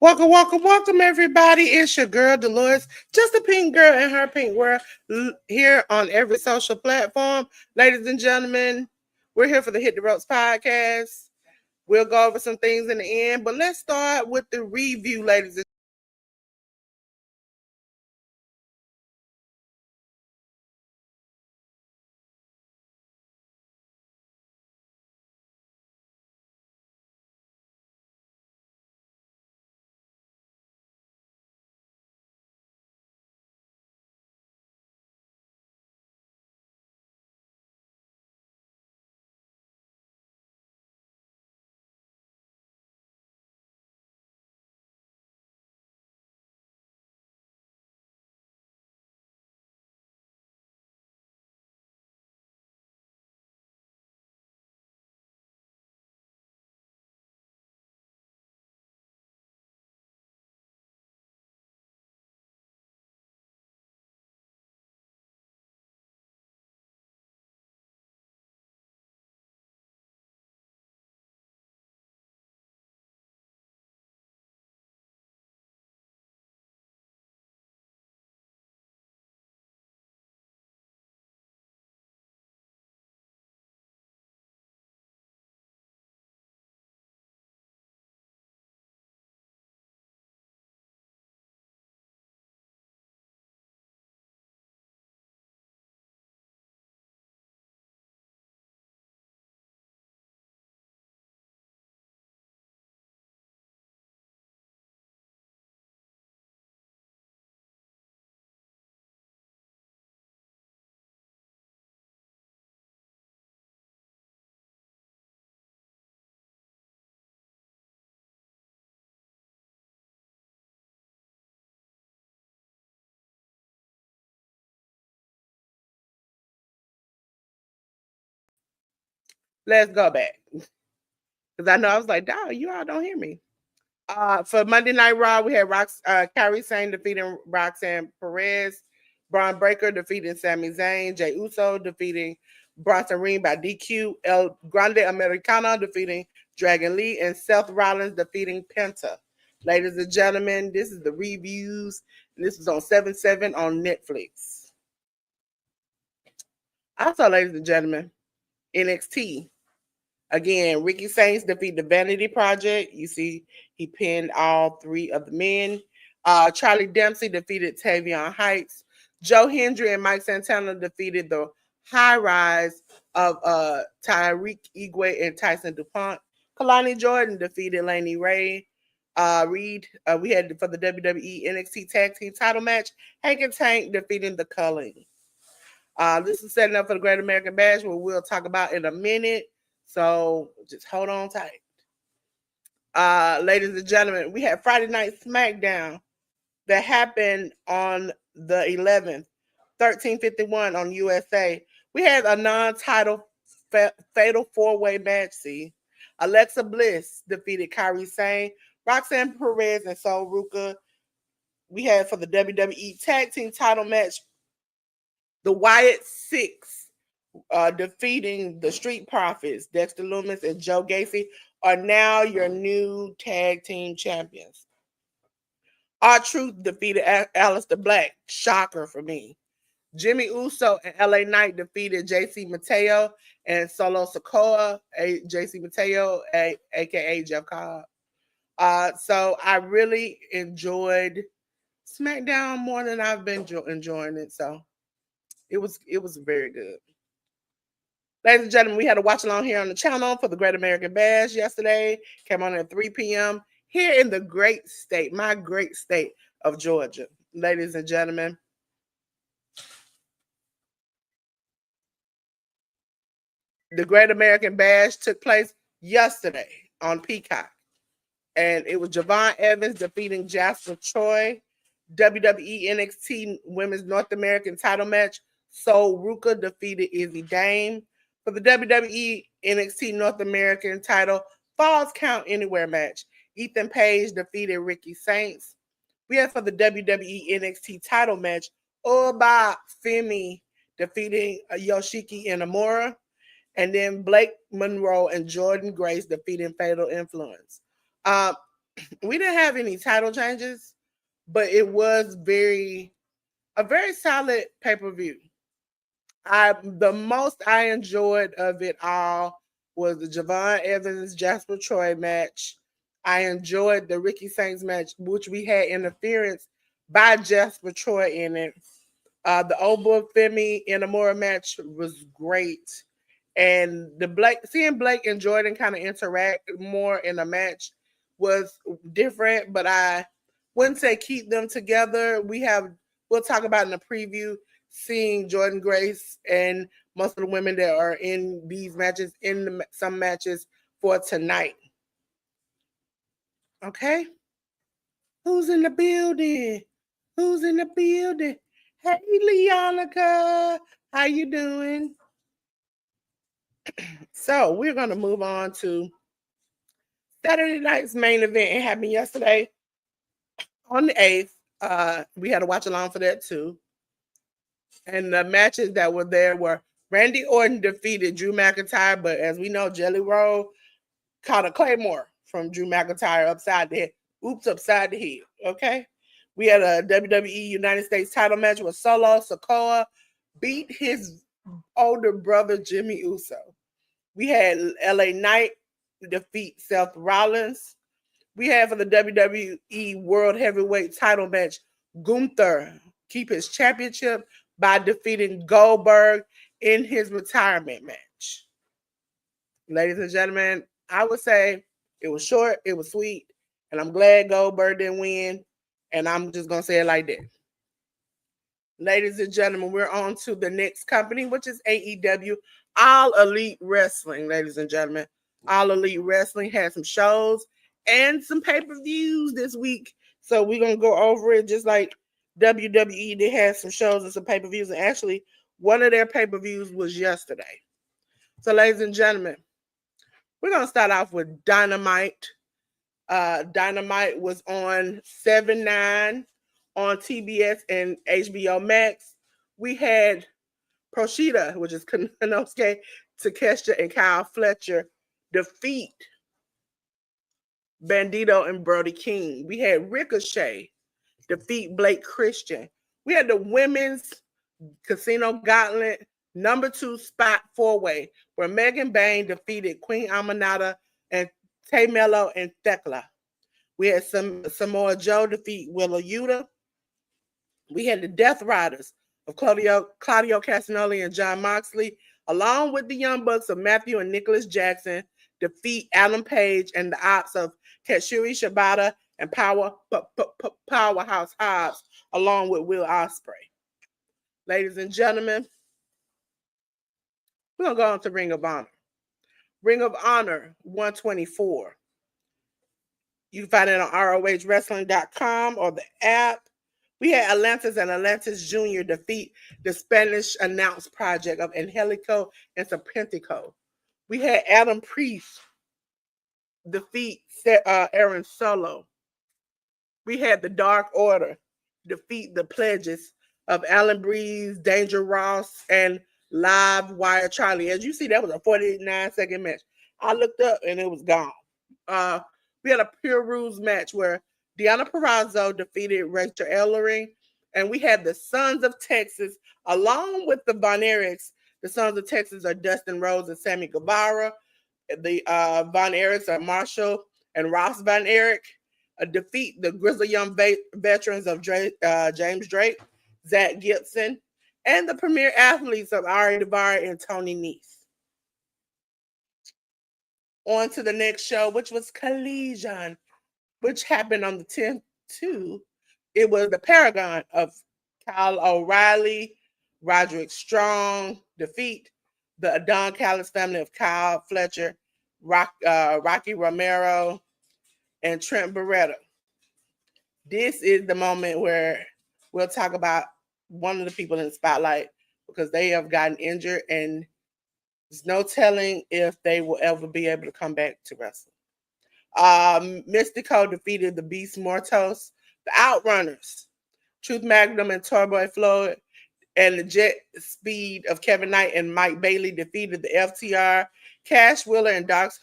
Welcome, everybody. It's your girl, Delores, just a pink girl in her pink world, here on every social platform. Ladies and gentlemen, we're here for the Hit the Ropes podcast. We'll go over some things in the end, but let's start with the review, ladies and let's go back. Because I know I was like, dog, you all don't hear me. For Monday Night Raw, we had Kyrie Sane defeating Roxanne Perez, Braun Breaker defeating Sami Zayn, Jey Uso defeating Bronson Reed by DQ, El Grande Americano defeating Dragon Lee, and Seth Rollins defeating Penta. Ladies and gentlemen, this is the reviews. This is on 7/7 on Netflix. Also, ladies and gentlemen, NXT. Again, Ricky Saints defeat the Vanity Project. You see, he pinned all three of the men. Charlie Dempsey defeated Tavion Heights. Joe Hendry and Mike Santana defeated the High Rise of Tyreek Igwe and Tyson DuPont. Kalani Jordan defeated Laney Ray. Reed, we had for the WWE NXT Tag Team title match, Hank and Tank defeating the Culling. This is setting up for the Great American Bash, where we'll talk about in a minute. So just hold on tight. Ladies and gentlemen, we had Friday Night SmackDown that happened on the 11th, 1351 on USA. We had a non-title fatal four-way match. See, Alexa Bliss defeated Kairi Sane, Roxanne Perez, and Sol Ruka. We had for the WWE Tag Team title match, the Wyatt Six defeating the Street Profits, Dexter Lumis and Joe Gacy, are now your new tag team champions. R-Truth defeated Aleister Black. Shocker for me. Jimmy Uso and LA Knight defeated JC Mateo and Solo Sikoa, JC Mateo, aka Jeff Cobb. So I really enjoyed SmackDown more than I've been enjoying it. So it was very good. Ladies and gentlemen, we had a watch along here on the channel for the Great American Bash yesterday. Came on at 3 p.m. here in the great state, my great state of Georgia. Ladies and gentlemen, the Great American Bash took place yesterday on Peacock. And it was Javon Evans defeating Jasper Troy. WWE NXT Women's North American title match, Sol Ruka defeated Izzy Dame. For the WWE NXT North American title Falls Count Anywhere match, Ethan Page defeated Ricky Saints. We had for the WWE NXT title match, Oba Femi defeating Yoshiki Inamura. And then Blake Monroe and Jordan Grace defeating Fatal Influence. We didn't have any title changes, but it was a very solid pay-per-view. The most I enjoyed of it all was the Javon Evans Jasper Troy match. I enjoyed the Ricky Saints match, which we had interference by Jasper Troy in it. The Oba Femi Inamura match was great. And seeing Blake and Jordan kind of interact more in a match was different, but I wouldn't say keep them together. We'll talk about in the preview seeing Jordan Grace and most of the women that are in these matches some matches for tonight. Okay, who's in the building? Who's in the building? Hey, Leonica, how you doing? So we're gonna move on to Saturday night's main event. It happened yesterday on the 8th. We had to watch along for that too. And the matches that were there were Randy Orton defeated Drew McIntyre, but as we know, Jelly Roll caught a Claymore from Drew McIntyre upside the head. Oops, upside the head. Okay. We had a WWE United States title match with Solo Sikoa beat his older brother Jimmy Uso. We had LA Knight defeat Seth Rollins. We had for the WWE World Heavyweight title match, Gunther keep his championship by defeating Goldberg in his retirement match. Ladies and gentlemen, I would say it was short, it was sweet, and I'm glad Goldberg didn't win, and I'm just going to say it like that. Ladies and gentlemen, we're on to the next company, which is AEW, All Elite Wrestling, ladies and gentlemen. All Elite Wrestling had some shows and some pay-per-views this week. So we're going to go over it just like WWE. They had some shows and some pay-per-views. And actually, one of their pay-per-views was yesterday. So, ladies and gentlemen, we're going to start off with Dynamite. Dynamite was on 7/9 on TBS and HBO Max. We had Proshida, which is Konosuke Takeshita and Kyle Fletcher, defeat Bandito and Brody King. We had Ricochet defeat Blake Christian. We had the women's Casino Gauntlet #2 spot 4-way where Megan Bain defeated Queen Aminata and Tay Mello and Thekla. We had Samoa Joe defeat Willa Yuta. We had the Death Riders of Claudio Castagnoli and John Moxley, along with the Young Bucks of Matthew and Nicholas Jackson, defeat Adam Page and the Ops of Katsuyori Shibata and Powerhouse Hobbs, along with Will Ospreay. Ladies and gentlemen, we're going to go on to Ring of Honor. Ring of Honor 124. You can find it on ROHWrestling.com or the app. We had Atlantis and Atlantis Jr. defeat the Spanish Announce Project of Angelico and Serpentico. We had Adam Priest defeat Aaron Solo. We had the Dark Order defeat the Pledges of Alan Breeze, Danger Ross, and Live Wire Charlie. As you see, that was a 49-second match. I looked up and it was gone. We had a Pure Rules match where Deonna Purrazzo defeated Rachel Ellering, and we had the Sons of Texas along with the Von Erichs. The Sons of Texas are Dustin Rhodes and Sammy Guevara. The Von Erichs are Marshall and Ross Von Erich. Defeat the Grizzly Young veterans of James Drake, Zach Gibson, and the premier athletes of Ari Daivari and Tony Nese. On to the next show, which was Collision, which happened on the 10th too. It was the Paragon of Kyle O'Reilly, Roderick Strong defeat the Don Callis family of Kyle Fletcher, Rocky Romero, and Trent Beretta. This is the moment where we'll talk about one of the people in the spotlight because they have gotten injured and there's no telling if they will ever be able to come back to wrestle. Mystico defeated the Beast Mortos, the Outrunners, Truth Magnum and Toyboy Floyd, and the Jet Speed of Kevin Knight and Mike Bailey defeated the FTR, Cash Wheeler and Dax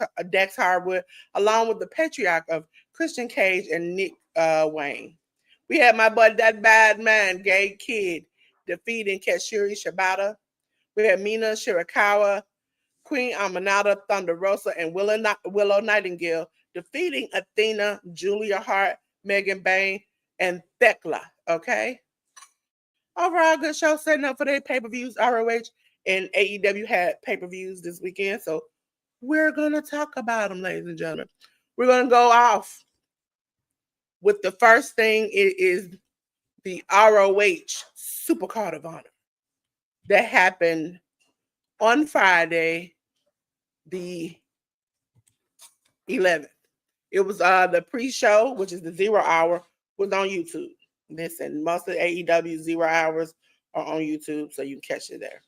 Harwood, along with the Patriarch of Christian Cage, and Nick Wayne. We had my buddy, that bad man, Gay Kid, defeating Katsuri Shibata. We had Mina Shirakawa, Queen Aminata Thunder Rosa, and Willow Nightingale defeating Athena, Julia Hart, Megan Bain, and Thekla. Okay. Overall, good show setting up for their pay-per-views. ROH and AEW had pay-per-views this weekend, so we're gonna talk about them, ladies and gentlemen. We're gonna go off with the first thing. It is the ROH Supercard of Honor that happened on Friday, the 11th. It was the pre-show, which is the 0 hour, was on YouTube. Listen, most of AEW 0 hours are on YouTube, so you can catch it there.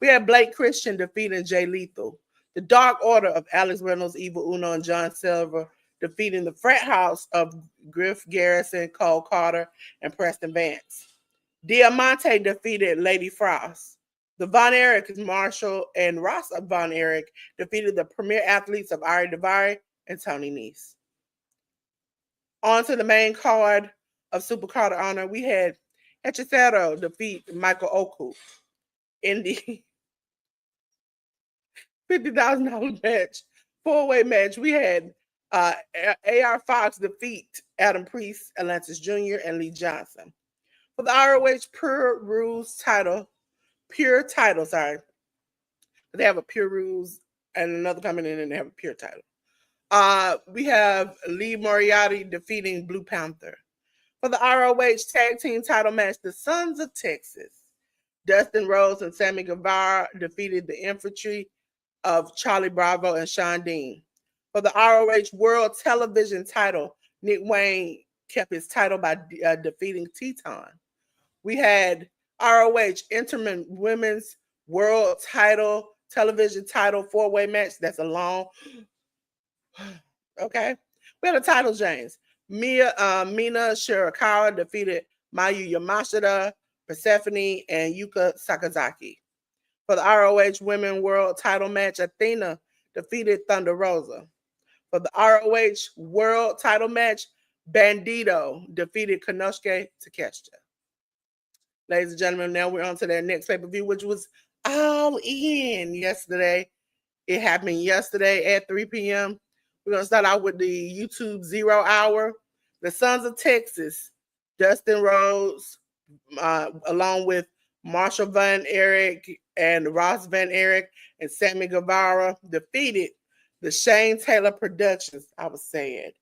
We had Blake Christian defeating Jay Lethal. The Dark Order of Alex Reynolds, Evil Uno, and John Silver defeating the Frat House of Griff Garrison, Cole Carter, and Preston Vance. Diamante defeated Lady Frost. The Von Erich, Marshall, and Ross of Von Erich defeated the premier athletes of Ari Daivari and Tony Nese. On to the main card of Supercard of Honor, we had Hechicero defeat Michael Oku in the $50,000 match, 4-way match. We had AR Fox defeat Adam Priest, Atlantis Jr., and Lee Johnson. For the ROH Pure title, sorry. They have a Pure Rules and another coming in and they have a Pure title. We have Lee Moriarty defeating Blue Panther. For the ROH Tag Team title match, the Sons of Texas, Dustin Rhodes and Sammy Guevara defeated the Infantry of Charlie Bravo and Sean Dean. For the ROH World Television title, Nick Wayne kept his title by defeating Teton. We had ROH Interim Women's World Title, Television title, 4-way match. That's a long. Okay. We had a title change. Mina Shirakawa defeated Mayu Yamashita, Persephone, and Yuka Sakazaki. For the ROH Women World Title match, Athena defeated Thunder Rosa. For the ROH World Title match, Bandito defeated Konosuke Takeshita. Ladies and gentlemen, now we're on to their next pay-per-view, which was All In yesterday. It happened yesterday at 3 p.m. We're going to start out with the YouTube 0 hour. The Sons of Texas, Dustin Rhodes, along with Marshall Van Erich and Ross Van Erich and Sammy Guevara, defeated the Shane Taylor Productions. I was saying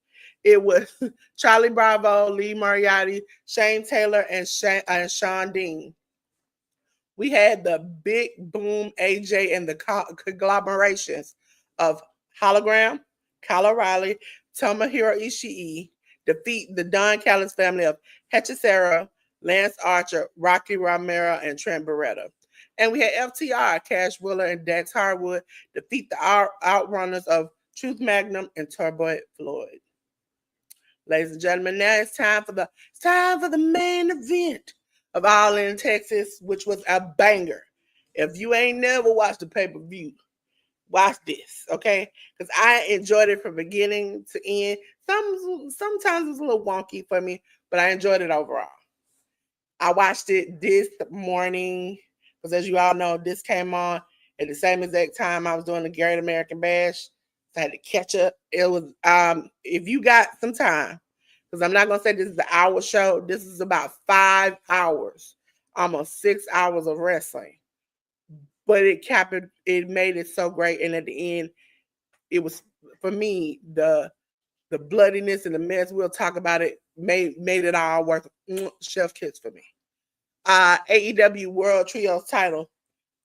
it was Charlie Bravo, Lee Moriarty, Shane Taylor, and Sean Dean. We had the Big Boom AJ and the conglomerations of Hologram, Kyle O'Reilly, Tomohiro Ishii defeat the Don Callis family of Hechicero, Lance Archer, Rocky Romero, and Trent Beretta. And we had FTR, Cash Wheeler, and Dax Harwood defeat the outrunners of Truth Magnum and Turbo Floyd. Ladies and gentlemen, now it's time for the main event of All In Texas, which was a banger. If you ain't never watched the pay-per-view, watch this, okay? Because I enjoyed it from beginning to end. Sometimes it was a little wonky for me, but I enjoyed it overall. I watched it this morning because, as you all know, this came on at the same exact time I was doing the Great American Bash. So I had to catch up. It was if you got some time, because I'm not gonna say this is an hour show. This is about 5 hours, almost 6 hours of wrestling. But it made it so great, and at the end, it was, for me, the bloodiness and the mess. We'll talk about it. Made it all worth chef kiss for me. AEW World Trios title,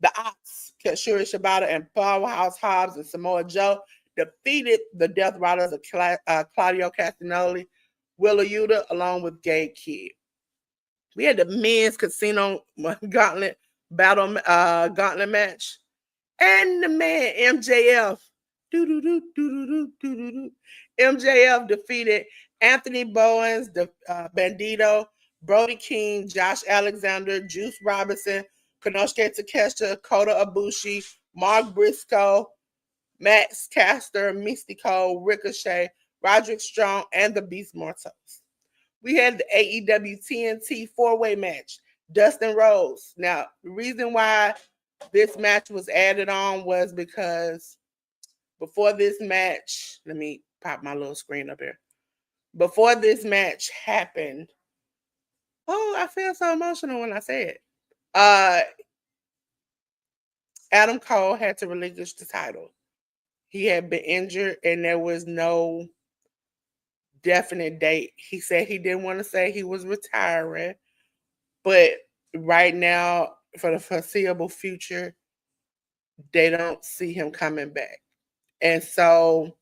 the Ox, Katsuri Shibata, and Powerhouse Hobbs and Samoa Joe defeated the Death Riders of Claudio Castagnoli, Willa Yuta, along with Gay Kid. We had the men's casino gauntlet match, and the man MJF. MJF defeated Anthony Bowens, the Bandito, Brody King, Josh Alexander, Juice Robinson, Konosuke Takeshita, Kota Ibushi, Mark Briscoe, Max Caster, Mystico, Ricochet, Roderick Strong, and the Beast Mortos. We had the AEW TNT four-way match. Dustin Rhodes. Now, the reason why this match was added on was because before this match, let me pop my little screen up here. Before this match happened, oh, I feel so emotional when I say it. Adam Cole had to relinquish the title. He had been injured and there was no definite date. He said he didn't want to say he was retiring, but right now, for the foreseeable future, they don't see him coming back. And so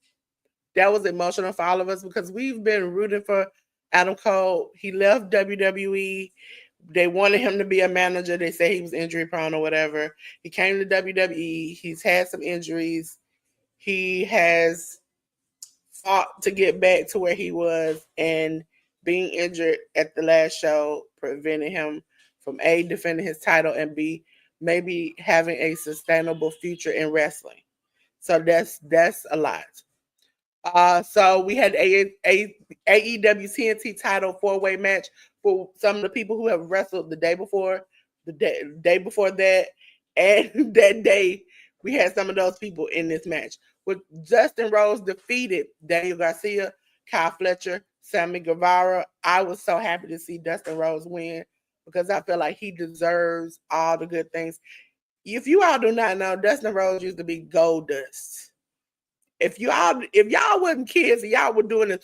that was emotional for all of us because we've been rooting for Adam Cole. He left WWE. They wanted him to be a manager. They say he was injury prone or whatever. He came to WWE. He's had some injuries. He has fought to get back to where he was, and being injured at the last show prevented him from A, defending his title, and B, maybe having a sustainable future in wrestling. So that's a lot. So we had AEW TNT title four-way match for some of the people who have wrestled the day before, the day before that, and that day we had some of those people in this match. With Justin Rose defeated Daniel Garcia, Kyle Fletcher, Sammy Guevara. I was so happy to see Dustin Rose win because I feel like he deserves all the good things. If you all do not know, Dustin Rose used to be Gold Dust. If y'all wasn't kids and y'all were doing it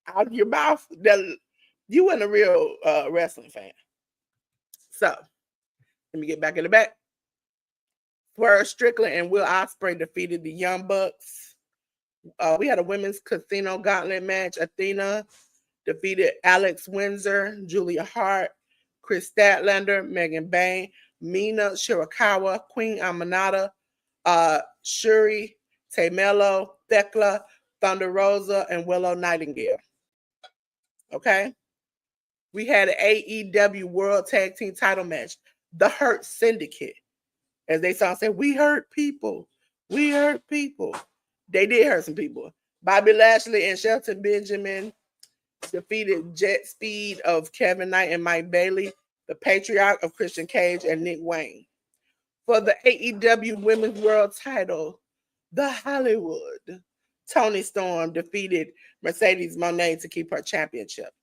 out of your mouth, then you weren't a real wrestling fan. So let me get back in the back. Swerve Strickland and Will Ospreay defeated the Young Bucks. We had a women's casino gauntlet match. Athena defeated Alex Windsor, Julia Hart, Chris Statlander, Megan Bain, Mina Shirakawa, Queen Aminata, Shuri, Tamelo, Thekla, Thunder Rosa, and Willow Nightingale. Okay. We had an AEW World Tag Team title match. The Hurt Syndicate. As they saw, say, we hurt people. We hurt people. They did hurt some people. Bobby Lashley and Shelton Benjamin defeated Jet Speed of Kevin Knight and Mike Bailey, the Patriarch of Christian Cage and Nick Wayne. For the AEW Women's World title, the Hollywood, Toni Storm defeated Mercedes Moné to keep her championship.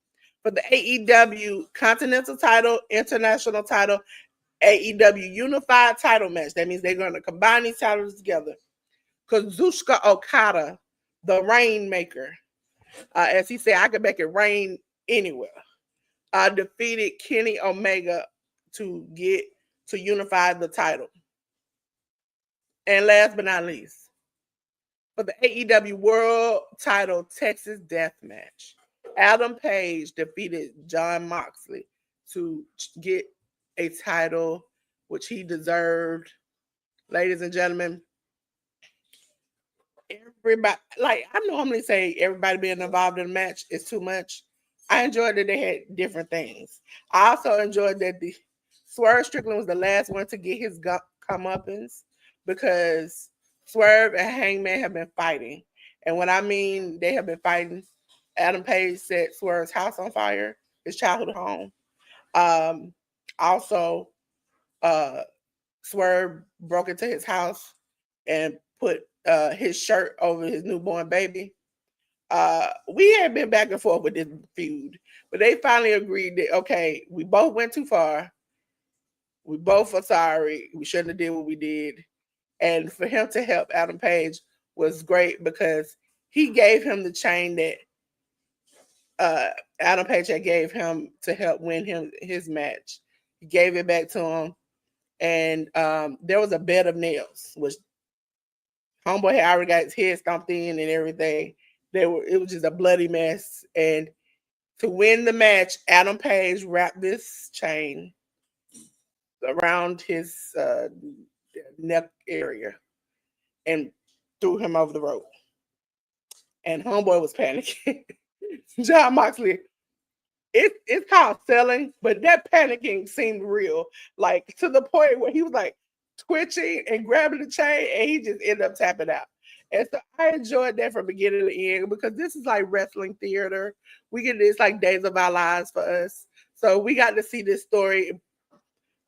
For the AEW Continental title, International title, AEW Unified title match. That means they're going to combine these titles together. Kazuchika Okada, the Rainmaker, as he said, I could make it rain anywhere, defeated Kenny Omega to unify the title. And last but not least, for the AEW World title Texas Death Match, Adam Page defeated Jon Moxley to get a title which he deserved. Ladies and gentlemen, everybody, like I normally say, everybody being involved in a match is too much. I enjoyed that they had different things. I also enjoyed that the Swerve Strickland was the last one to get his comeuppance because Swerve and Hangman have been fighting. And when I mean they have been fighting, Adam Page set Swerve's house on fire, his childhood home. Also, Swerve broke into his house and put his shirt over his newborn baby. We had been back and forth with this feud, but they finally agreed that, okay, we both went too far. We both are sorry. We shouldn't have did what we did. And for him to help Adam Page was great because he gave him the chain that Adam Page had gave him to help win him his match. He gave it back to him. And there was a bed of nails, which Homeboy had already got his head stomped in and everything. It was just a bloody mess. And to win the match, Adam Page wrapped this chain around his neck area and threw him over the rope. And Homeboy was panicking. Jon Moxley, it's called selling, but that panicking seemed real. Like to the point where he was like twitching and grabbing the chain and he just ended up tapping out. And so I enjoyed that from beginning to end because this is like wrestling theater. We get this like days of our lives for us. So we got to see this story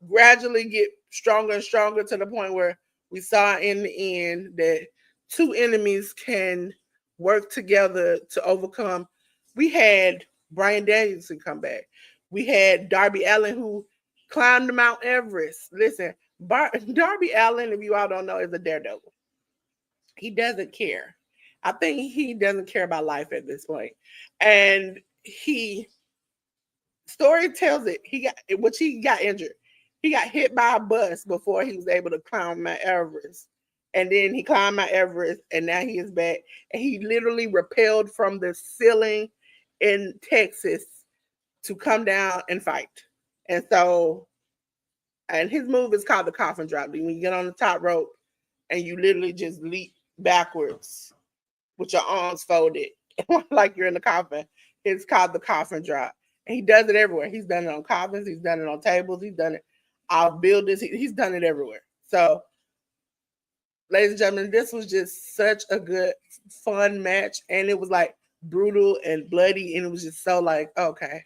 gradually get stronger and stronger to the point where we saw in the end that two enemies can work together to overcome. We had Brian Danielson come back. We had Darby Allin who climbed Mount Everest. Listen, Darby Allin, if you all don't know, is a daredevil. He doesn't care. I think he doesn't care about life at this point. And he story tells it he got injured. He got hit by a bus before he was able to climb Mount Everest. And then he climbed Mount Everest and now he is back. And he literally repelled from the ceiling in Texas to come down and fight. And so, and his move is called the coffin drop. When you get on the top rope and you literally just leap backwards with your arms folded like you're in the coffin. It's called the coffin drop. And he does it everywhere. He's done it on coffins, he's done it on tables, he's done it off buildings, he's done it everywhere. So, ladies and gentlemen, this was just such a good, fun match. And it was like brutal and bloody. And it was just so like, okay.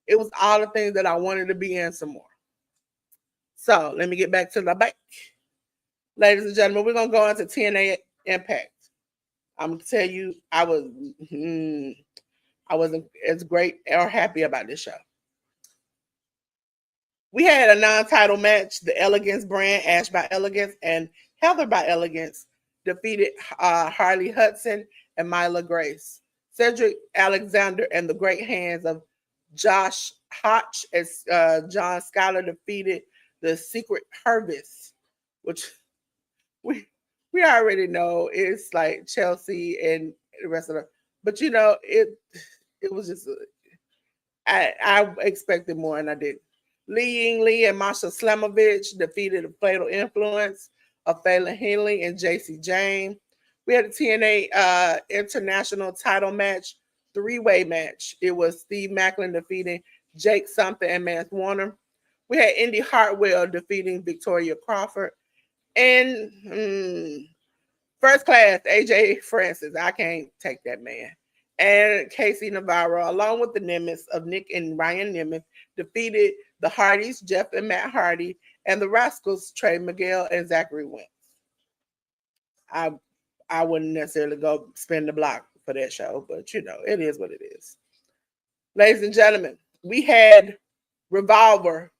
It was all the things that I wanted to be in some more. So, let me get back to the back. Ladies and gentlemen, we're going to go into TNA Impact. I'm going to tell you, I wasn't as great or happy about this show. We had a non-title match. The Elegance brand, Ash by Elegance and Heather by Elegance, defeated Harley Hudson and Myla Grace. Cedric Alexander and the great hands of Josh Hotch as John Schuyler defeated the Secret Harvest, which we already know it's like Chelsea and the rest of them. But you know, it was just I expected more and I did. Lee Ying Lee and Masha Slamovich defeated the Fatal Influence of Phelan Henley and JC Jane. We had a TNA international title match, three-way match. It was Steve Macklin defeating Jake Something and Mance Warner. We had Indy Hartwell defeating Victoria Crawford. And first class, AJ Francis. I can't take that man. And Casey Navarro, along with the Nimitz of Nick and Ryan Nimitz, defeated the Hardys, Jeff and Matt Hardy, and the Rascals, Trey Miguel and Zachary Wentz. I wouldn't necessarily go spend the block for that show, but you know, it is what it is. Ladies and gentlemen, we had Revolver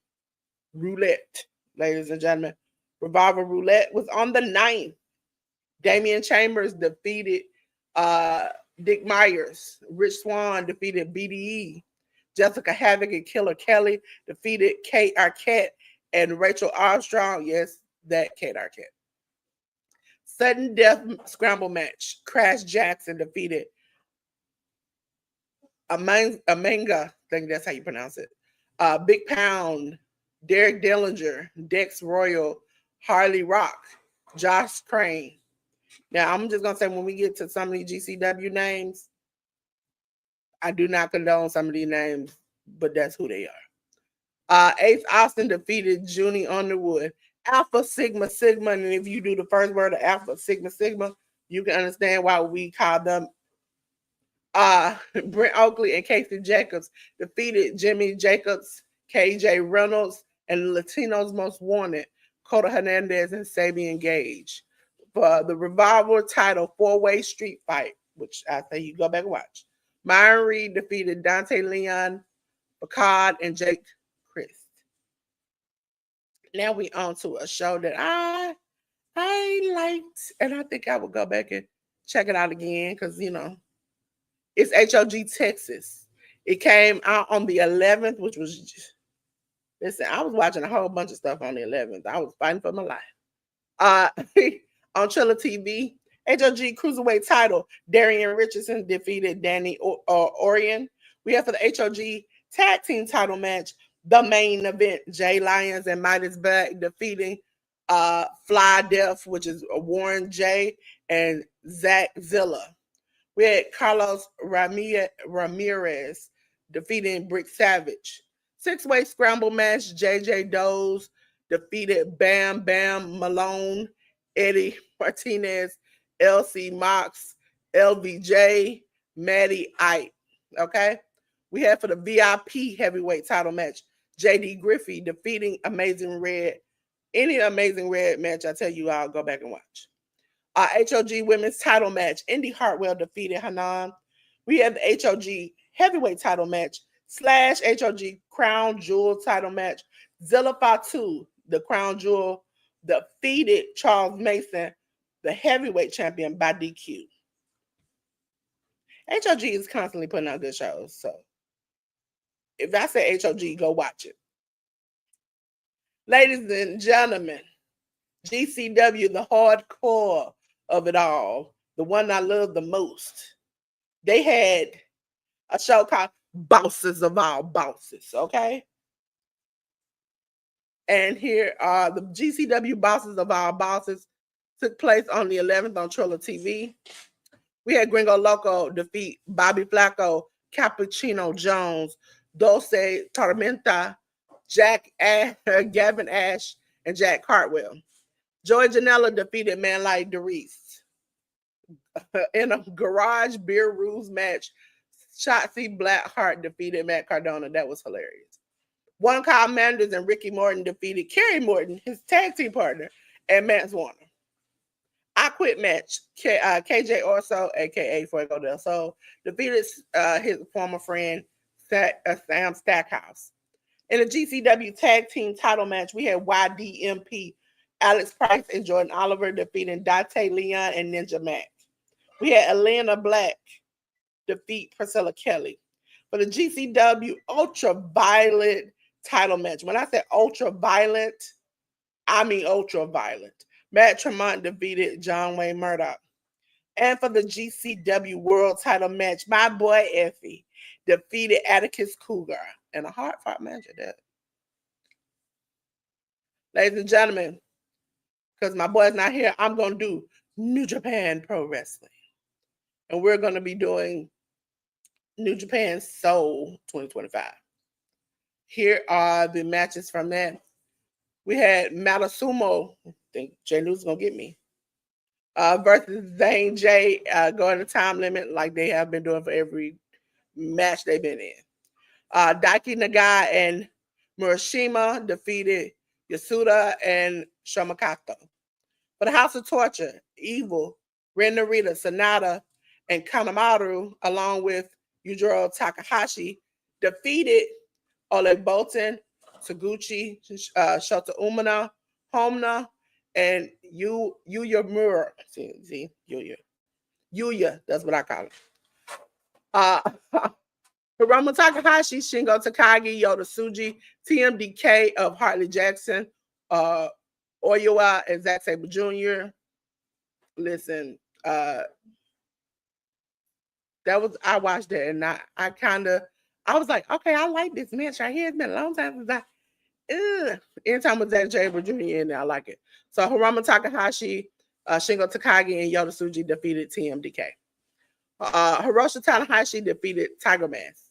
Roulette. Ladies and gentlemen, Revolver Roulette was on the 9th. Damian Chambers defeated Dick Myers. Rich Swann defeated BDE. Jessica Havoc and Killer Kelly defeated Kate Arquette and Rachel Armstrong. Yes, that Kate Arquette. Sudden Death Scramble match. Crash Jackson defeated Amanga. I think that's how you pronounce it. Big Pound, Derek Dillinger, Dex Royal, Harley Rock, Josh Crane. Now, I'm just going to say when we get to some of these GCW names, I do not condone some of these names, but that's who they are. Ace Austin defeated Junie Underwood. Alpha Sigma Sigma, and if you do the first word of Alpha Sigma Sigma, you can understand why we call them Brent Oakley and Casey Jacobs defeated Jimmy Jacobs, KJ Reynolds, and Latinos Most Wanted, Coda Hernandez and Sabian Gage for the Revolver title 4-way street fight, which I say you go back and watch. Myron Reed defeated Dante Leon, Picard, and Jake Christ. Now we on to a show that I liked, and I think I would go back and check it out again because you know it's HOG Texas. It came out on the 11th, which was just, listen. I was watching a whole bunch of stuff on the 11th. I was fighting for my life. On Triller TV, HOG Cruiserweight title, Darian Richardson defeated Danny Orion. We have for the HOG Tag Team title match, the main event, Jay Lyons and Midas Black defeating Fly Death, which is Warren J and Zach Zilla. We had Carlos Ramirez defeating Brick Savage. 6-way scramble match, JJ Does defeated Bam Bam Malone, Eddie Martinez, LC Mox, LVJ, Maddie Ike. Okay. We have for the VIP heavyweight title match, JD Griffey defeating Amazing Red. Any Amazing Red match, I tell you, I'll go back and watch. HOG women's title match, Indy Hartwell defeated Hanan. We have the HOG heavyweight title match / HOG crown jewel title match. Zilla Fatu, the crown jewel, defeated Charles Mason, the heavyweight champion, by DQ. HOG is constantly putting out good shows, so if I say HOG, go watch it. Ladies and gentlemen, GCW, the hardcore of it all, the one I love the most. They had a show called Bosses of All Bosses, okay? And here are the GCW Bosses of All Bosses. Took place on the 11th on Triller TV. We had Gringo Loco defeat Bobby Flacco, Cappuccino Jones, Dulce Tormenta, Gavin Ash, and Jack Cartwell. Joey Janela defeated Man Like Derice. In a garage beer rules match, Shotzi Blackheart defeated Matt Cardona. That was hilarious. One Kyle Manders and Ricky Morton defeated Kerry Morton, his tag team partner, and Matt Warner. I Quit match, KJ Orso, a.k.a. Fuego del Sol, defeated his former friend, Sam Stackhouse. In the GCW tag team title match, we had YDMP, Alex Price and Jordan Oliver defeating Dante Leon and Ninja Mac. We had Elena Black defeat Priscilla Kelly. For the GCW Ultraviolet title match, when I say ultraviolet, I mean ultraviolet. Matt Tremont defeated John Wayne Murdoch. And for the GCW World title match, my boy Effie defeated Atticus Cougar in a hard-fought match at that. Ladies and gentlemen, because my boy's not here, I'm going to do New Japan Pro Wrestling. And we're going to be doing New Japan Soul 2025. Here are the matches from that. We had Matasumo, I think J News is going to get me, versus Zane J going to time limit like they have been doing for every match they've been in. Daiki Nagai and Murashima defeated Yasuda and Shomakato. For the House of Torture, Evil, Ren Narita, Sonata, and Kanemaru, along with Yujiro Takahashi, defeated Ole Bolton, Taguchi, Shota Umina, Homna, and Yuya Mura. See, Yuya, that's what I call it. Hiromu Takahashi, Shingo Takagi, Yoda Tsuji, TMDK of Hartley Jackson, Oyoa, and Zack Sabre Jr. Listen, I watched that and I was like, okay, I like this match right here. It's been a long time since anytime with Zack Sabre Jr. in there, I like it. So Hiromu Takahashi, Shingo Takagi, and Yoda Tsuji defeated TMDK. Hiroshi Tanahashi defeated Tiger Mask.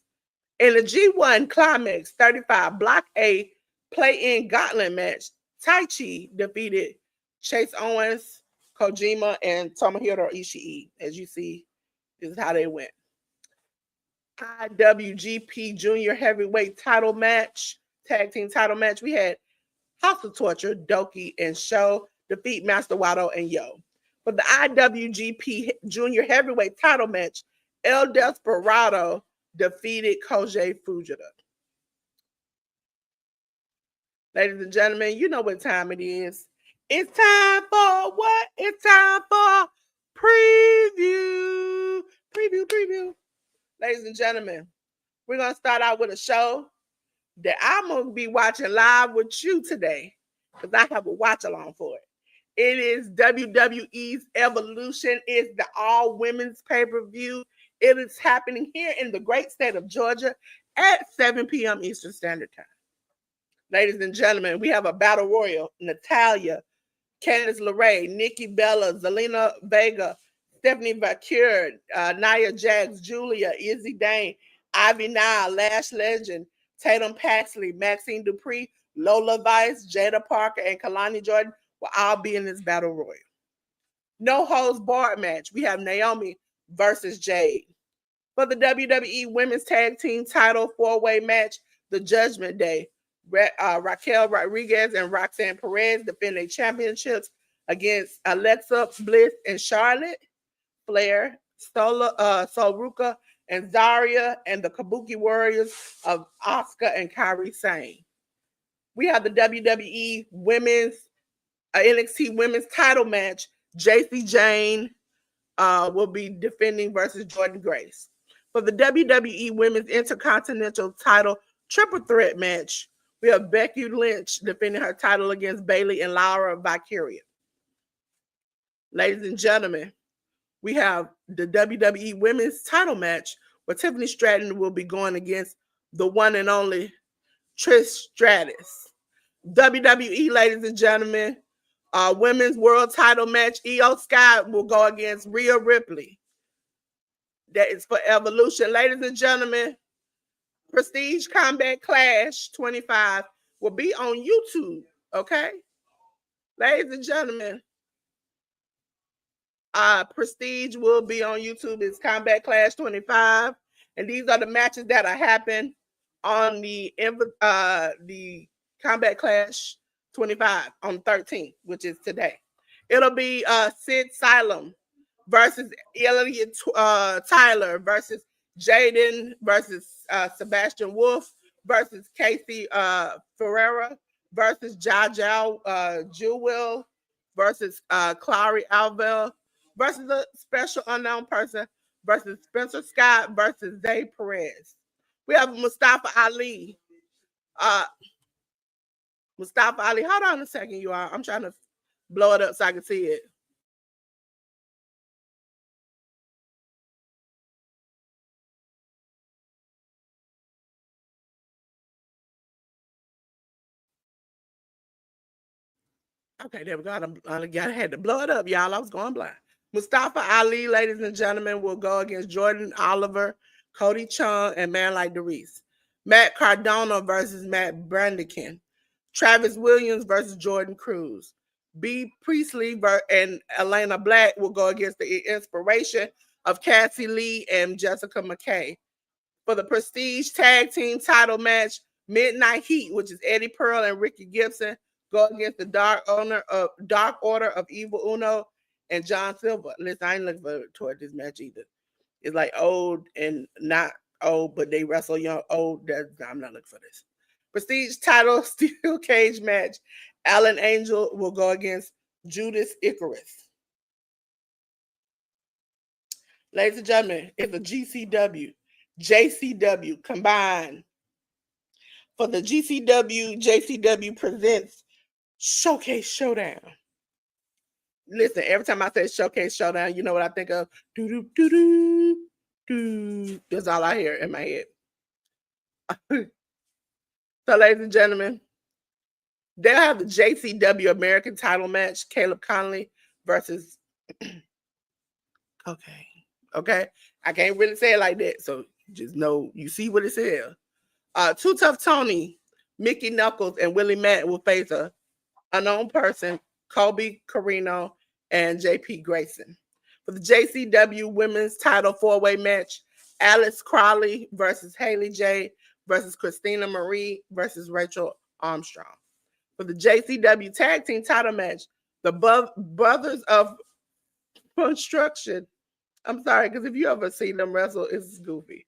In the G1 Climax 35 Block A play-in gauntlet match, Taichi defeated Chase Owens, Kojima, and Tomohiro Ishii. As you see, this is how they went. IWGP Junior Heavyweight title match, tag team title match. We had House of Torture, Doki, and Sho defeat Master Wato and Yo. For the IWGP Junior Heavyweight title match, El Desperado defeated Koji Fujita. Ladies and gentlemen, you know what time it is. It's time for what? It's time for preview. Preview. Ladies and gentlemen, we're going to start out with a show that I'm going to be watching live with you today because I have a watch along for it. It is WWE's Evolution. It's the all-women's pay-per-view. It is happening here in the great state of Georgia at 7 p.m. Eastern Standard Time. Ladies and gentlemen, we have a battle royal. Natalya, Candice LeRae, Nikki Bella, Zelina Vega, Stephanie Vaquer, Nia Jax, Julia, Izzy Dane, Ivy Nile, Lash Legend, Tatum Paxley, Maxine Dupree, Lola Vice, Jada Parker, and Kalani Jordan will all be in this battle royal. no holds barred match, we have Naomi versus Jade. For the WWE Women's Tag Team Title 4-way match, the Judgment Day, Raquel Rodriguez and Roxanne Perez defend their championships against Alexa Bliss and Charlotte Flair, Soruka and Zarya, and the Kabuki Warriors of Asuka and Kairi Sane. We have the WWE Women's NXT Women's Title match. JC Jane will be defending versus Jordan Grace. For the WWE Women's Intercontinental Title Triple Threat match, we have Becky Lynch defending her title against Bayley and Laura Valkyria. Ladies and gentlemen, we have the WWE Women's Title match where Tiffany Stratton will be going against the one and only Trish Stratus. WWE, ladies and gentlemen, Women's World Title match, Io Sky will go against Rhea Ripley. That is for Evolution. Ladies and gentlemen, Prestige Combat Clash 25 will be on YouTube, okay? Ladies and gentlemen, Prestige will be on YouTube. It's Combat Clash 25. And these are the matches that are happening on the Combat Clash 25 on 13th, which is today. It'll be Sid Salem versus Elliot Tyler versus Jaden versus Sebastian Wolf versus Casey Ferreira versus Jaja Jewel versus Clary Alvel versus a special unknown person versus Spencer Scott versus Zay Perez. We have Mustafa Ali. Mustafa Ali. Hold on a second, you all. I'm trying to blow it up so I can see it. Okay, there we go. I had to blow it up, y'all. I was going blind. Mustafa Ali, ladies and gentlemen, will go against Jordan Oliver, Cody Chung, and Man Like DeReese. Matt Cardona versus Matt Brandican. Travis Williams versus Jordan Cruz. B. Priestley and Elena Black will go against the inspiration of Cassie Lee and Jessica McKay. For the Prestige Tag Team title match, Midnight Heat, which is Eddie Pearl and Ricky Gibson, go against the Dark Order of Evil Uno and John Silver. Listen, I ain't looking forward toward this match either. It's like old and not old, but they wrestle young. Old, I'm not looking for this. Prestige title steel cage match. Alan Angel will go against Judas Icarus. Ladies and gentlemen, it's a GCW, JCW combined. For the GCW, JCW presents Showcase Showdown. Listen, every time I say Showcase Showdown, you know what I think of? Do do do do. That's all I hear in my head. So, ladies and gentlemen, they'll have the JCW American title match, Caleb Conley versus okay. I can't really say it like that, so just know you see what it says. Too Tough Tony, Mickey Knuckles, and Willie Matt will face a unknown person, Colby Carino, and JP Grayson. For the JCW Women's Title 4-way match, Alice Crawley versus Haley J versus Christina Marie versus Rachel Armstrong. For the JCW Tag Team title match, the Brothers of Construction. I'm sorry, because if you ever seen them wrestle, it's goofy.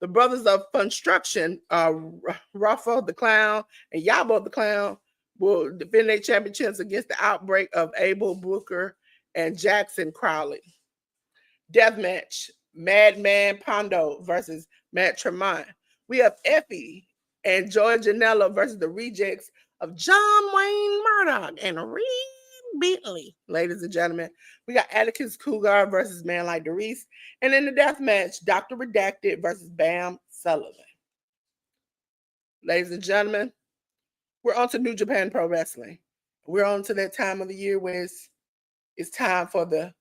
The Brothers of Construction, Ruffo the Clown and Yabo the Clown, will defend their championships against the Outbreak of Abel Booker and Jackson Crowley. Deathmatch, Madman Pondo versus Matt Tremont. We have Effie and Joy Janela versus the Rejects of John Wayne Murdoch and Reed Bentley. Ladies and gentlemen, we got Atticus Cougar versus Man Like DeReese. And in the death match, Dr. Redacted versus Bam Sullivan. Ladies and gentlemen, we're on to New Japan Pro Wrestling. We're on to that time of the year where it's time for the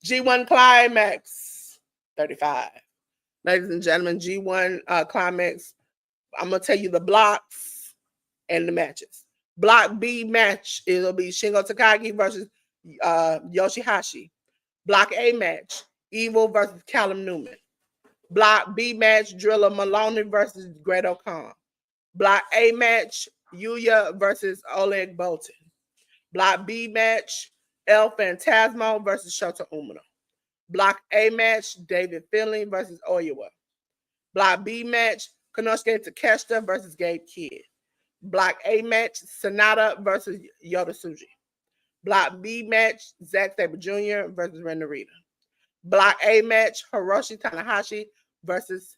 G1 Climax 35. Ladies and gentlemen, G1 Climax, I'm going to tell you the blocks and the matches. Block B match, it'll be Shingo Takagi versus Yoshihashi. Block A match, Evil versus Callum Newman. Block B match, Driller Maloney versus Great Khan. Block A match, Yuya versus Oleg Boltin. Block B match, El Phantasmo versus Shota Umino. Block A match, David Finley versus Oyawa. Block B match, Konosuke Takeshita versus Gabe Kidd. Block A match, Sonata versus Yoda Tsuji. Block B match, Zack Sabre Jr. versus Ren Narita. Block A match, Hiroshi Tanahashi versus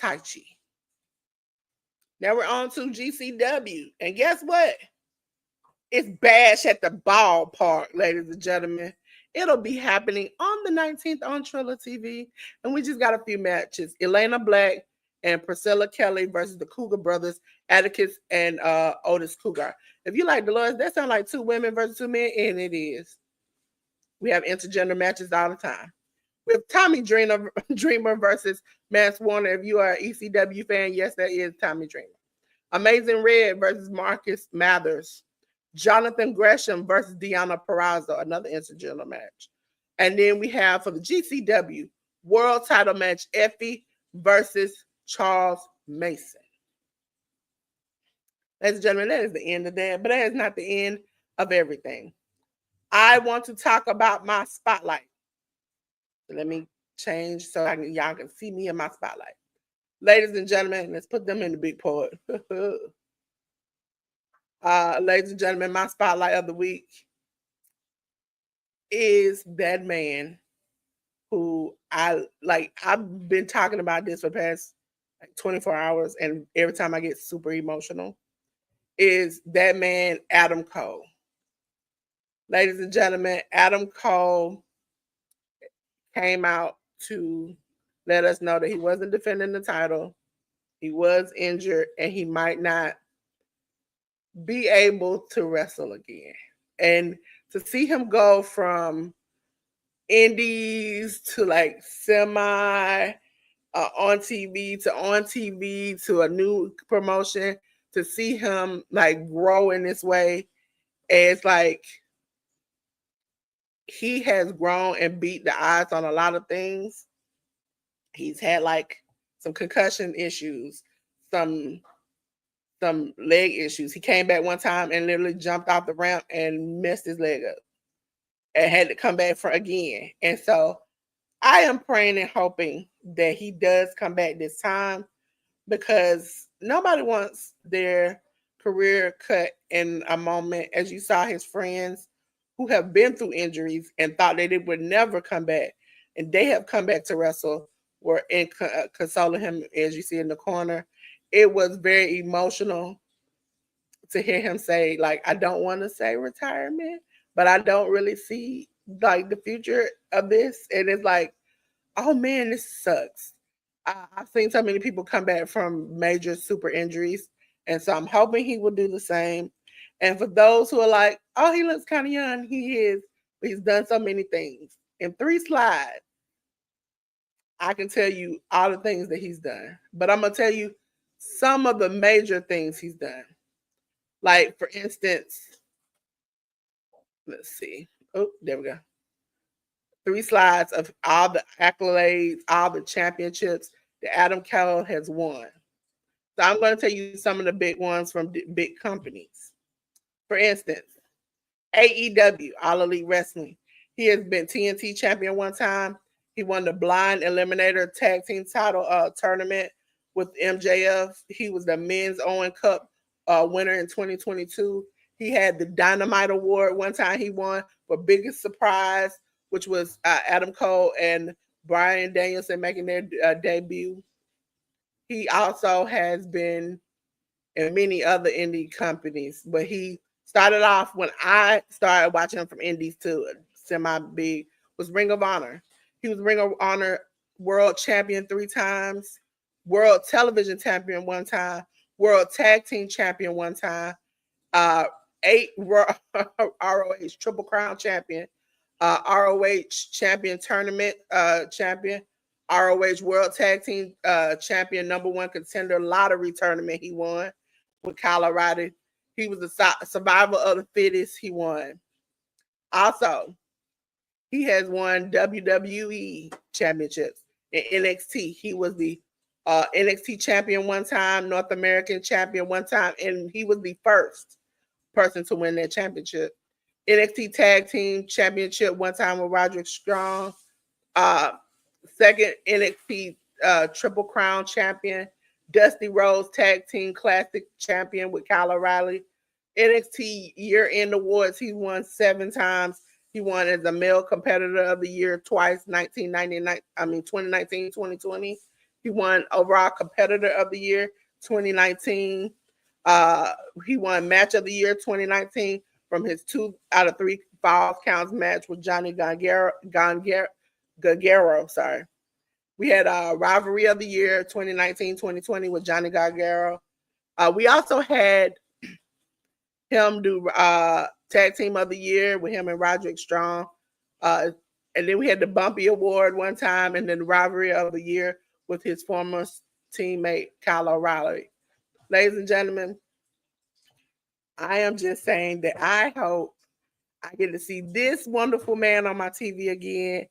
Taichi. Now we're on to GCW. And guess what? It's Bash at the Ballpark, ladies and gentlemen. It'll be happening on the 19th on Triller TV. And we just got a few matches. Elena Black and Priscilla Kelly versus the Cougar brothers, Atticus and Otis Cougar. If you like Dolores, that sounds like two women versus two men, and it is. We have intergender matches all the time. We have Tommy Dreamer versus Mance Warner. If you are an ECW fan, yes, that is Tommy Dreamer. Amazing Red versus Marcus Mathers. Jonathan Gresham versus Deanna Purrazzo, another intergender match. And then we have for the GCW world title match, Effie versus Charles Mason. Ladies and gentlemen, that is the end of that, but that is not the end of everything. I want to talk about my spotlight. So let me change so y'all can see me in my spotlight. Ladies and gentlemen, let's put them in the big part. Ladies and gentlemen, my spotlight of the week is that man who I've been talking about this for the past 24 hours, and every time I get super emotional, is that man, Adam Cole. Ladies and gentlemen, Adam Cole came out to let us know that he wasn't defending the title. He was injured, and he might not be able to wrestle again. And to see him go from indies to like semi on TV to a new promotion, to see him like grow in this way, it's like he has grown and beat the odds on a lot of things. He's had like some concussion issues, some leg issues. He came back one time and literally jumped off the ramp and messed his leg up and had to come back for again. And so I am praying and hoping that he does come back this time, because nobody wants their career cut in a moment. As you saw, his friends who have been through injuries and thought that it would never come back, and they have come back to wrestle, were consoling him, as you see in the corner. It was very emotional to hear him say, like, I don't want to say retirement, but I don't really see like the future of this. And it's like, oh man, this sucks. I've seen so many people come back from major super injuries. And so I'm hoping he will do the same. And for those who are like, oh, he looks kind of young, he is, but he's done so many things. In 3 slides, I can tell you all the things that he's done. But I'm going to tell you some of the major things he's done. Like, for instance, let's see. Oh, there we go. 3 slides of all the accolades, all the championships that Adam Cole has won. So I'm going to tell you some of the big ones from big companies. For instance, AEW, All Elite Wrestling. He has been TNT champion one time. He won the Blind Eliminator Tag Team title tournament with MJF. He was the Men's Owen Cup winner in 2022. He had the Dynamite Award one time he won for Biggest Surprise, which was Adam Cole and Bryan Danielson making their debut. He also has been in many other indie companies, but he started off, when I started watching him from indies to semi-big, was Ring of Honor. He was Ring of Honor World Champion 3 times, World Television Champion 1 time, World Tag Team Champion 1 time, 8 ROH Triple Crown Champion, ROH Champion Tournament Champion, ROH World Tag Team Champion, #1 Contender Lottery Tournament he won with Colorado. He was the survivor of the fittest. He won. Also, he has won WWE championships in NXT. He was the NXT champion one time, North American champion one time, and he was the first person to win that championship. NXT Tag Team Championship one time with Roderick Strong. Uh, Second NXT Triple Crown champion. Dusty Rhodes Tag Team Classic champion with Kyle O'Reilly. NXT Year End Awards, he won 7 times. He won as the Male Competitor of the Year twice, 2019, 2020. He won Overall Competitor of the Year 2019. He won Match of the Year 2019 from his 2 out of 3 Falls Counts match with Johnny Gargano. Sorry. We had Rivalry of the Year 2019-2020 with Johnny Gargano. We also had him do Tag Team of the Year with him and Roderick Strong. And then we had the Bumpy Award one time, and then the Rivalry of the Year with his former teammate Kyle O'Reilly. Ladies and gentlemen, I am just saying that I hope I get to see this wonderful man on my TV again.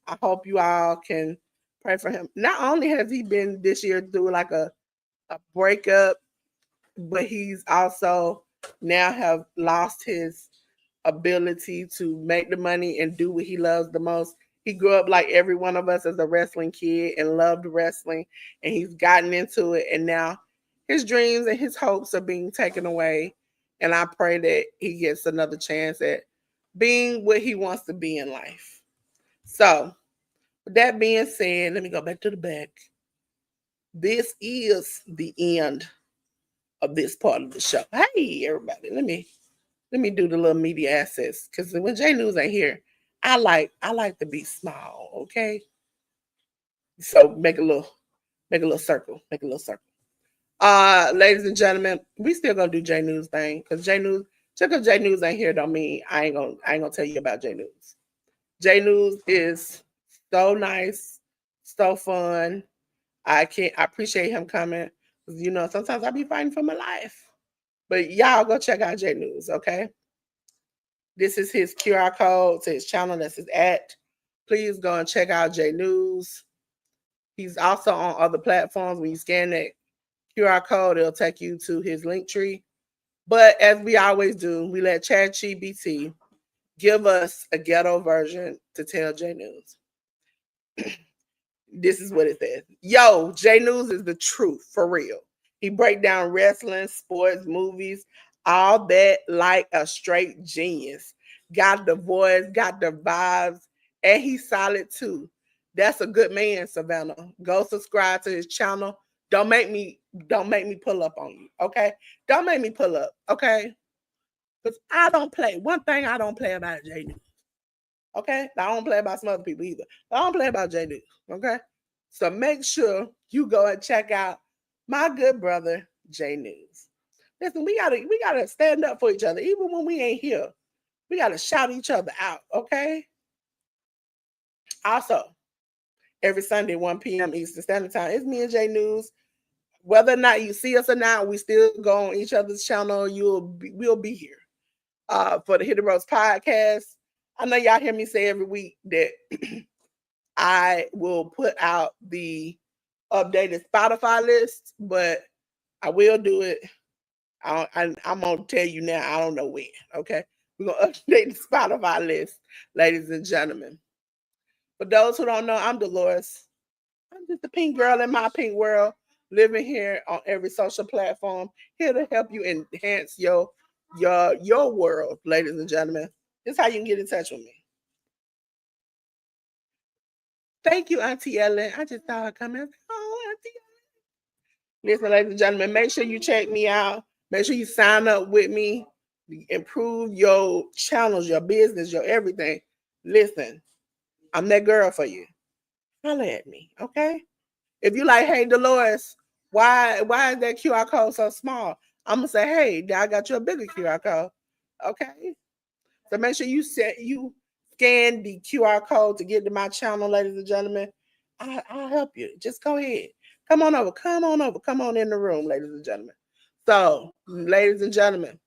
I hope you all can pray for him. Not only has he been this year through like a breakup, but he's also now have lost his ability to make the money and do what he loves the most. He grew up like every one of us as a wrestling kid and loved wrestling, and he's gotten into it, and now his dreams and his hopes are being taken away. And I pray that he gets another chance at being what he wants to be in life. So, with that being said, let me go back to the back. This is the end of this part of the show. Hey, everybody, let me do the little media assets, because when J News ain't here, I like to be small. Okay, so make a little circle. Make a little circle. Ladies and gentlemen, we still gonna do J News thing, because J News, just because J News ain't here don't mean I ain't gonna tell you about J News. J News is so nice, so fun. I appreciate him coming. You know, sometimes I be fighting for my life. But y'all go check out J News, okay? This is his QR code to his channel. That's his @ Please go and check out J News. He's also on other platforms. When you scan that QR code, it'll take you to his link tree. But as we always do, we let ChatGPT give us a ghetto version to tell J News. This is what it says. Yo, J News is the truth, for real. He break down wrestling, sports, movies, all that like a straight genius. Got the voice, got the vibes, and he's solid too. That's a good man, Savannah. Go subscribe to his channel. Don't make me pull up on you, okay? Don't make me pull up, okay? Because I don't play. One thing I don't play about J News. Okay? I don't play about some other people either. I don't play about J News. Okay? So make sure you go and check out my good brother, J News. Listen, we gotta stand up for each other. Even when we ain't here, we gotta shout each other out, okay? Also, every Sunday, 1 p.m. Eastern Standard Time, it's me and J News. Whether or not you see us or not, we still go on each other's channel. We'll be here. For the Hit the Ropes podcast. I know y'all hear me say every week that I will put out the updated Spotify list, but I will do it. I'm gonna tell you now. I don't know when. Okay, we're gonna update the Spotify list, ladies and gentlemen. For those who don't know, I'm Delores. I'm just a pink girl in my pink world, living here on every social platform, here to help you enhance your world, ladies and gentlemen. This is how you can get in touch with me. Thank you, Auntie Ellen. I just saw her coming. Oh, Auntie Ellen. Listen, ladies and gentlemen, make sure you check me out. Make sure you sign up with me. Improve your channels, your business, your everything. Listen, I'm that girl for you. Holla at me, okay? If you like, hey, Delores, why is that QR code so small? I'm gonna say, hey, I got you a bigger QR code. Okay. So make sure you scan the QR code to get to my channel, ladies and gentlemen. I'll help you. Just go ahead. Come on over. Come on over. Come on in the room, ladies and gentlemen. So, ladies and gentlemen,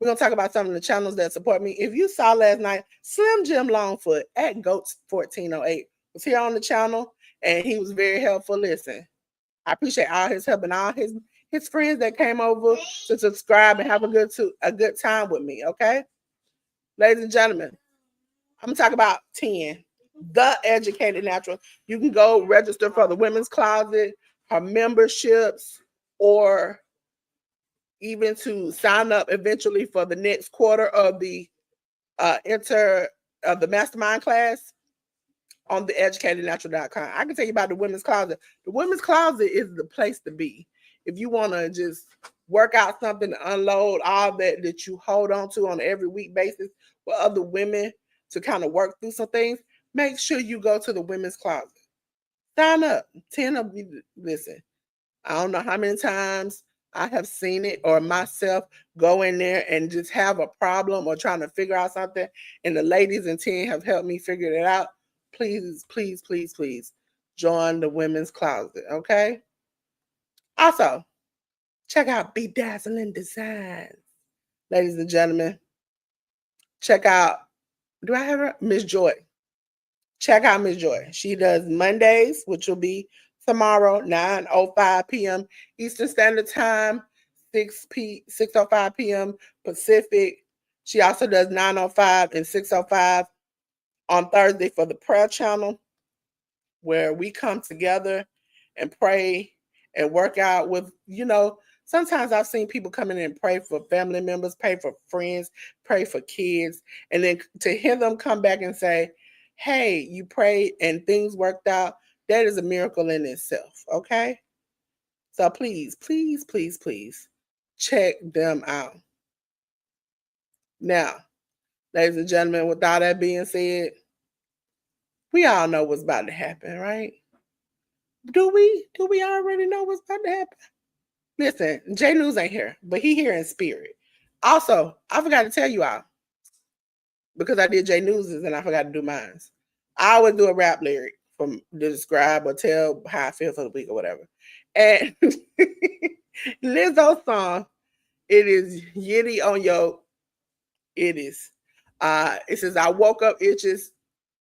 We're going to talk about some of the channels that support me. If you saw last night, Slim Jim Longfoot at Goats1408 was here on the channel, and he was very helpful. Listen, I appreciate all his help and all his friends that came over to subscribe and have a good time with me, okay? Ladies and gentlemen, I'm going to talk about 10. The Educated Natural. You can go register for the Women's Closet, her memberships, or even to sign up eventually for the next quarter of the the mastermind class on the educatednatural.com. I can tell you about the Women's Closet. The Women's Closet is the place to be. If you want to just work out something to unload all that you hold on to on an every week basis with other women to kind of work through some things, make sure you go to the Women's Closet. Sign up. 10 of you. Listen, I don't know how many times I have seen it or myself go in there and just have a problem or trying to figure out something, and the ladies in 10 have helped me figure it out. Please, please, please, please join the Women's Closet, okay? Also, check out Bedazzling Designs. Ladies and gentlemen, check out, do I have her? Miss Joy. Check out Miss Joy. She does Mondays, which will be tomorrow, 9:05 p.m. Eastern Standard Time, 6:05 p.m. Pacific. She also does 9:05 and 6:05 on Thursday for the prayer channel, where we come together and pray and work out with, sometimes I've seen people come in and pray for family members, pray for friends, pray for kids, and then to hear them come back and say, hey, you prayed and things worked out, that is a miracle in itself, okay? So please, please, please, please check them out. Now, ladies and gentlemen, with all that being said, we all know what's about to happen, right? Do we already know what's about to happen? Listen, J News ain't here, but he here in spirit. Also, I forgot to tell you all, because I did J News's and I forgot to do mine. I always do a rap lyric to describe or tell how I feel for the week or whatever. And Lizzo's song, it is Yitty on Yo. It is. It says, I woke up itches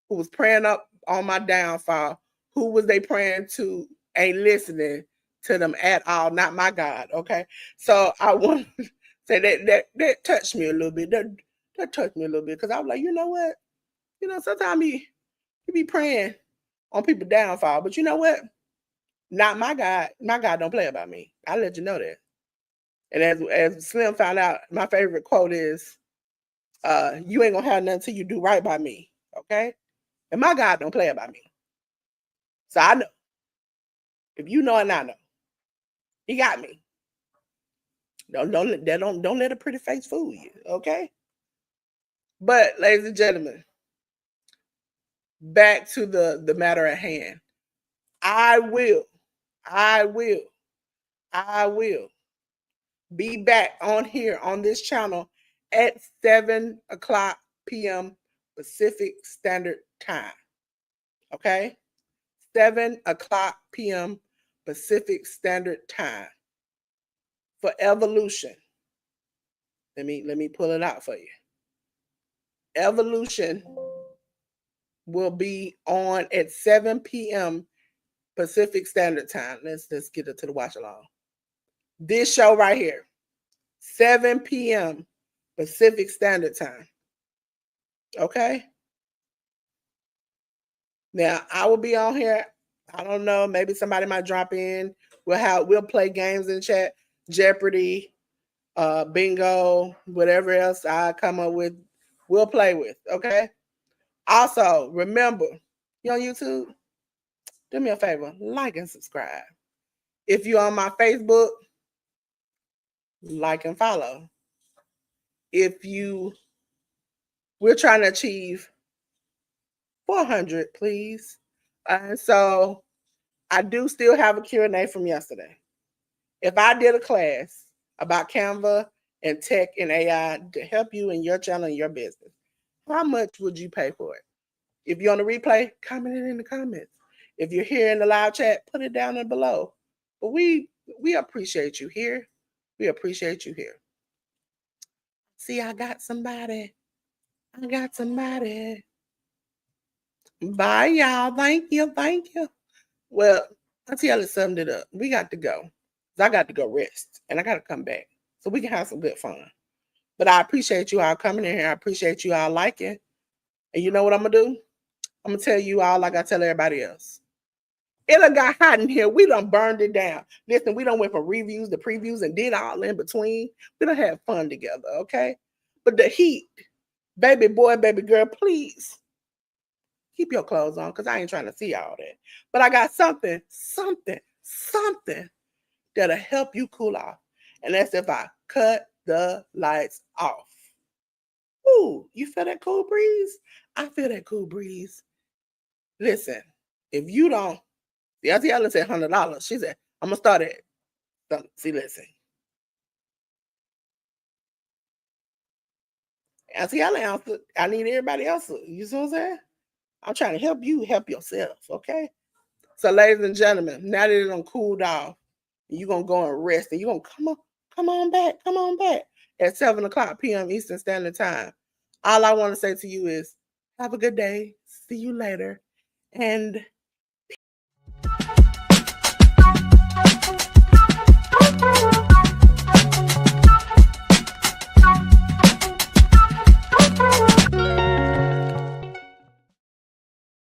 who was praying up on my downfall. Who was they praying to? Ain't listening to them at all. Not my God. Okay. So I want to say that touched me a little bit. That touched me a little bit, because I was like, you know what? Sometimes you be praying on people's downfall, but you know what? Not my God. My God don't play about me. I'll let you know that. And as Slim found out, my favorite quote is, you ain't gonna have nothing till you do right by me. Okay? And my God don't play about me. So I know. If you know and I know, he got me. Don't let a pretty face fool you, okay? But ladies and gentlemen, back to the matter at hand. I will be back on here on this channel at 7:00 p.m. Pacific Standard Time. Okay? 7:00 p.m. Pacific Standard Time for Evolution. Let me pull it out for you. Evolution will be on at 7 p.m. Pacific Standard Time. Let's get it to the watch along. This show right here, 7 p.m. Pacific Standard Time. Okay? Now, I will be on here. I don't know. Maybe somebody might drop in. We'll play games in chat. Jeopardy, bingo, whatever else I come up with, we'll play with. Okay? Also, remember, you on YouTube? Do me a favor, like and subscribe. If you're on my Facebook, like and follow. We're trying to achieve 400, please. So I do still have a Q&A from yesterday. If I did a class about Canva and tech and AI to help you in your channel and your business, how much would you pay for it? If you're on the replay, comment it in the comments. If you're here in the live chat, put it down below. But we appreciate you here. We appreciate you here. See, I got somebody. I got somebody. Bye, y'all. Thank you. Thank you. Well, Auntie Ellis summed it up. We got to go. 'Cause I got to go rest and I got to come back so we can have some good fun. But I appreciate you all coming in here. I appreciate you all liking. And you know what I'm going to do? I'm going to tell you all like I tell everybody else. It done got hot in here. We done burned it down. Listen, we done went from reviews to previews and did all in between. We done had fun together, okay? But the heat, baby boy, baby girl, please keep your clothes on because I ain't trying to see all that. But I got something that'll help you cool off. And that's if I cut the lights off. Ooh, you feel that cool breeze? I feel that cool breeze. Listen, if you don't, the Auntie Ellen said $100. She said, I'm going to start at, see, listen. Auntie Ellen answered, I need everybody else. You see what I'm saying? I'm trying to help you help yourself, okay? So, ladies and gentlemen, now that it done cooled off, you're going to go and rest, and you're going to come on back at 7 o'clock p.m. Eastern Standard Time. All I want to say to you is, have a good day. See you later. And